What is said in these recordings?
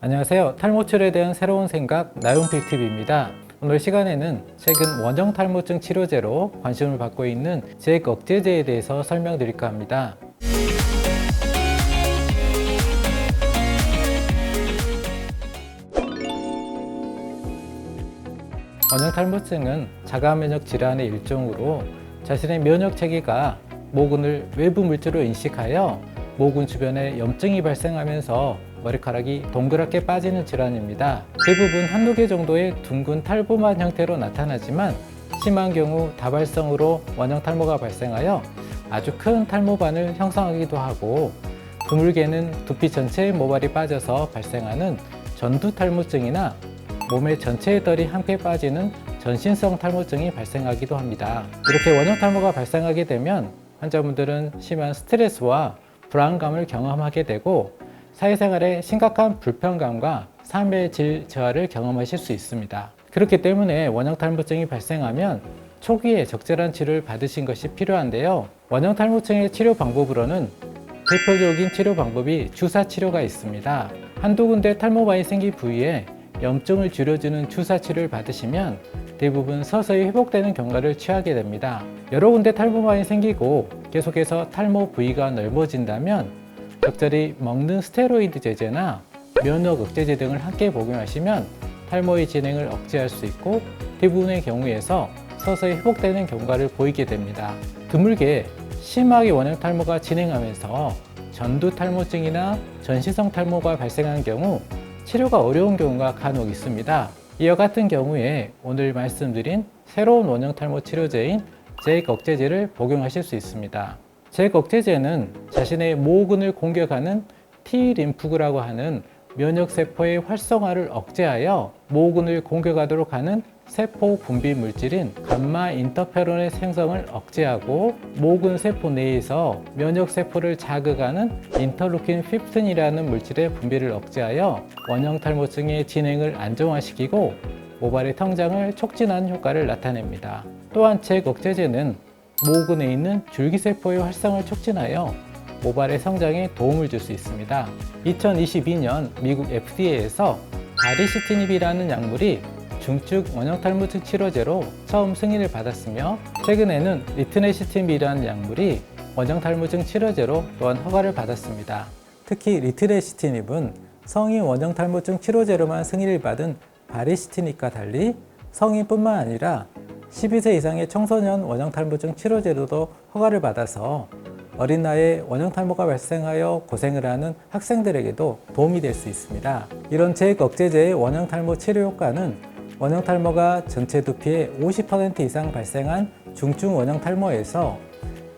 안녕하세요. 탈모 치료에 대한 새로운 생각 나용필TV입니다. 오늘 시간에는 최근 원형 탈모증 치료제로 관심을 받고 있는 잭억제제에 대해서 설명드릴까 합니다. 원형 탈모증은 자가 면역 질환의 일종으로 자신의 면역 체계가 모근을 외부 물질로 인식하여 모근 주변에 염증이 발생하면서 머리카락이 동그랗게 빠지는 질환입니다. 대부분 한두 개 정도의 둥근 탈모만 형태로 나타나지만 심한 경우 다발성으로 원형 탈모가 발생하여 아주 큰 탈모반을 형성하기도 하고, 드물게는 두피 전체의 모발이 빠져서 발생하는 전두 탈모증이나 몸의 전체의 털이 함께 빠지는 전신성 탈모증이 발생하기도 합니다. 이렇게 원형 탈모가 발생하게 되면 환자분들은 심한 스트레스와 불안감을 경험하게 되고 사회생활에 심각한 불편감과 삶의 질 저하를 경험하실 수 있습니다. 그렇기 때문에 원형 탈모증이 발생하면 초기에 적절한 치료를 받으신 것이 필요한데요. 원형 탈모증의 치료 방법으로는 대표적인 치료 방법이 주사 치료가 있습니다. 한두 군데 탈모반이 생긴 부위에 염증을 줄여주는 주사 치료를 받으시면 대부분 서서히 회복되는 경과를 취하게 됩니다. 여러 군데 탈모반이 생기고 계속해서 탈모 부위가 넓어진다면 적절히 먹는 스테로이드 제제나 면역 억제제 등을 함께 복용하시면 탈모의 진행을 억제할 수 있고 대부분의 경우에서 서서히 회복되는 경과를 보이게 됩니다. 드물게 심하게 원형 탈모가 진행하면서 전두 탈모증이나 전신성 탈모가 발생한 경우 치료가 어려운 경우가 간혹 있습니다. 이와 같은 경우에 오늘 말씀드린 새로운 원형 탈모 치료제인 잭억제제를 복용하실 수 있습니다. 잭억제제는 자신의 모근을 공격하는 T림프구라고 하는 면역세포의 활성화를 억제하여 모근을 공격하도록 하는 세포 분비 물질인 감마 인터페론의 생성을 억제하고 모근 세포 내에서 면역세포를 자극하는 인터루킨 15이라는 물질의 분비를 억제하여 원형 탈모증의 진행을 안정화시키고 모발의 성장을 촉진하는 효과를 나타냅니다. 또한 잭억제제는 모근에 있는 줄기세포의 활성을 촉진하여 모발의 성장에 도움을 줄 수 있습니다. 2022년 미국 FDA에서 바리시티닙이라는 약물이 중증 원형 탈모증 치료제로 처음 승인을 받았으며, 최근에는 리트레시틴이라는 약물이 원형 탈모증 치료제로 또한 허가를 받았습니다. 특히 리트레시틴은 성인 원형 탈모증 치료제로만 승인을 받은 바리시티닙과 달리 성인뿐만 아니라 12세 이상의 청소년 원형 탈모증 치료제로도 허가를 받아서 어린 나이에 원형 탈모가 발생하여 고생을 하는 학생들에게도 도움이 될 수 있습니다. 이런 잭억제제의 원형 탈모 치료 효과는 원형 탈모가 전체 두피의 50% 이상 발생한 중증 원형 탈모에서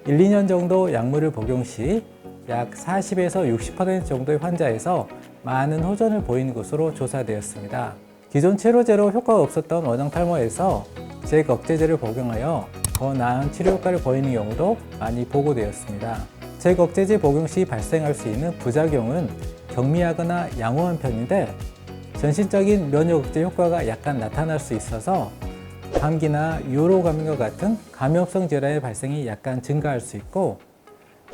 1, 2년 정도 약물을 복용 시 약 40에서 60% 정도의 환자에서 많은 호전을 보이는 것으로 조사되었습니다. 기존 치료제로 효과가 없었던 원형 탈모에서 잭억제제를 복용하여 더 나은 치료 효과를 보이는 경우도 많이 보고되었습니다. 잭억제제 복용 시 발생할 수 있는 부작용은 경미하거나 양호한 편인데 전신적인 면역 억제 효과가 약간 나타날 수 있어서 감기나 유로 감염과 같은 감염성 질환의 발생이 약간 증가할 수 있고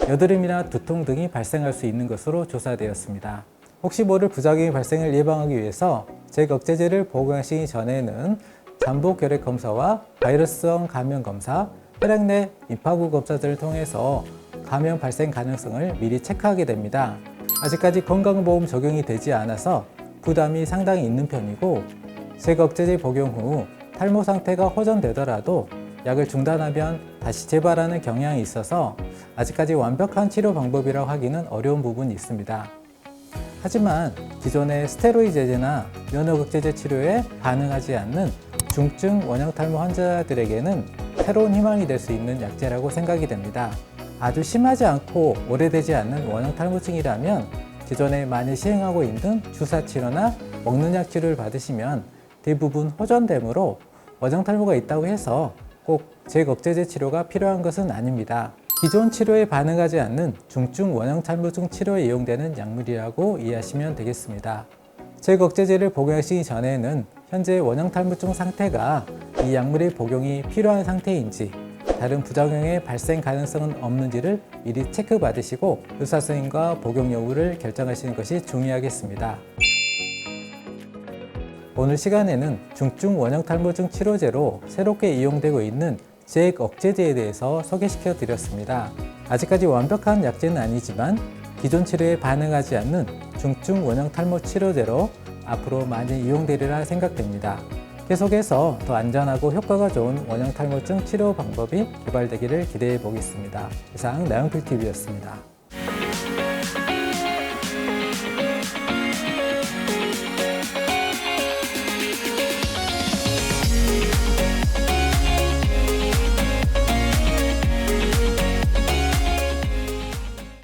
여드름이나 두통 등이 발생할 수 있는 것으로 조사되었습니다. 혹시 모를 부작용의 발생을 예방하기 위해서 잭억제제를 복용하시기 전에는 잠복 결핵 검사와 바이러스성 감염 검사, 혈액 내 임파구 검사들을 통해서 감염 발생 가능성을 미리 체크하게 됩니다. 아직까지 건강보험 적용이 되지 않아서 부담이 상당히 있는 편이고, 잭억제제 복용 후 탈모 상태가 호전되더라도 약을 중단하면 다시 재발하는 경향이 있어서 아직까지 완벽한 치료 방법이라고 하기는 어려운 부분이 있습니다. 하지만 기존의 스테로이드 제제나 면역억제제 치료에 반응하지 않는 중증 원형 탈모 환자들에게는 새로운 희망이 될 수 있는 약제라고 생각이 됩니다. 아주 심하지 않고 오래되지 않는 원형 탈모증이라면 기존에 많이 시행하고 있는 주사 치료나 먹는 약 치료를 받으시면 대부분 호전되므로 원형 탈모가 있다고 해서 꼭 잭억제제 치료가 필요한 것은 아닙니다. 기존 치료에 반응하지 않는 중증 원형 탈모증 치료에 이용되는 약물이라고 이해하시면 되겠습니다. 잭억제제를 복용하시기 전에는 현재 원형 탈모증 상태가 이 약물의 복용이 필요한 상태인지 다른 부작용의 발생 가능성은 없는지를 미리 체크받으시고 의사 선생님과 복용 여부를 결정하시는 것이 중요하겠습니다. 오늘 시간에는 중증 원형 탈모증 치료제로 새롭게 이용되고 있는 지액 억제제에 대해서 소개시켜 드렸습니다. 아직까지 완벽한 약제는 아니지만 기존 치료에 반응하지 않는 중증 원형 탈모 치료제로 앞으로 많이 이용되리라 생각됩니다. 계속해서 더 안전하고 효과가 좋은 원형 탈모증 치료 방법이 개발되기를 기대해 보겠습니다. 이상 나영필TV였습니다.